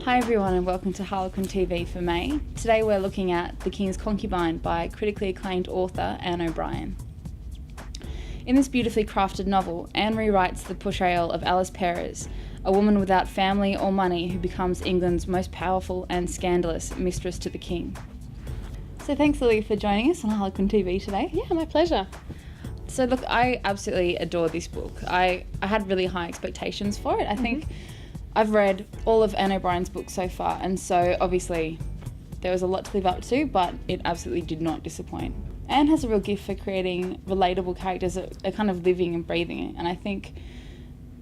Hi everyone and welcome to Harlequin TV for May. Today we're looking at The King's Concubine by critically acclaimed author Anne O'Brien. In this beautifully crafted novel, Anne rewrites the portrayal of Alice Perez, a woman without family or money who becomes England's most powerful and scandalous mistress to the king. So thanks Lily for joining us on Harlequin TV today. Yeah, my pleasure. So look, I absolutely adore this book. I had really high expectations for it. I think I've read all of Anne O'Brien's books so far, and so obviously there was a lot to live up to, but it absolutely did not disappoint. Anne has a real gift for creating relatable characters that are kind of living and breathing, and I think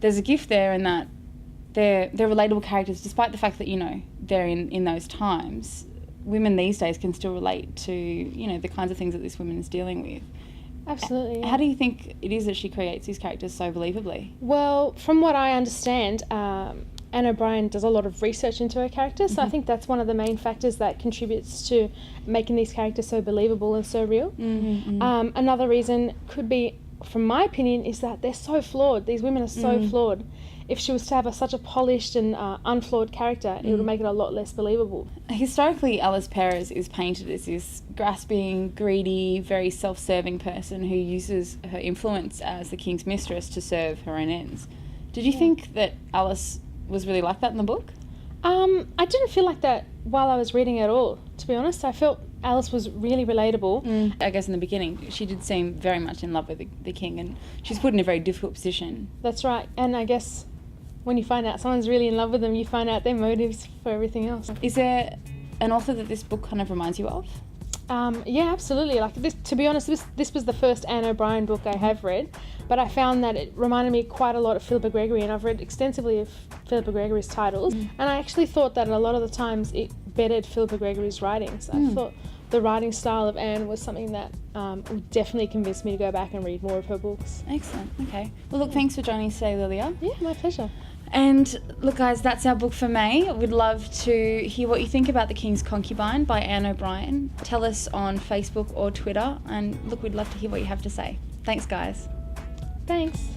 there's a gift there in that they're relatable characters despite the fact that, you know, they're in those times. Women these days can still relate to, you know, the kinds of things that this woman is dealing with. Absolutely. Yeah. How do you think it is that she creates these characters so believably? Well, from what I understand, Anne O'Brien does a lot of research into her characters, so I think that's one of the main factors that contributes to making these characters so believable and so real. Another reason could be, from my opinion, is that they're so flawed. These women are so flawed. If she was to have such a polished and unflawed character, it would make it a lot less believable. Historically, Alice Perez is painted as this grasping, greedy, very self-serving person who uses her influence as the king's mistress to serve her own ends. Did you think that Alice was really like that in the book? I didn't feel like that while I was reading it at all, to be honest. I felt Alice was really relatable. I guess in the beginning she did seem very much in love with the king, and she's put in a very difficult position. That's right, and I guess when you find out someone's really in love with them, you find out their motives for everything else. Is there an author that this book kind of reminds you of? Yeah, absolutely. Like this, to be honest, this was the first Anne O'Brien book I have read, but I found that it reminded me quite a lot of Philippa Gregory, and I've read extensively of Philippa Gregory's titles, and I actually thought that a lot of the times it bettered Philippa Gregory's writings. I thought the writing style of Anne was something that would definitely convince me to go back and read more of her books. Excellent. Okay. Well, look, thanks for joining us today, Lilia. Yeah, my pleasure. And look guys, that's our book for May. We'd love to hear what you think about The King's Concubine by Anne O'Brien. Tell us on Facebook or Twitter, and look, we'd love to hear what you have to say. Thanks guys. Thanks.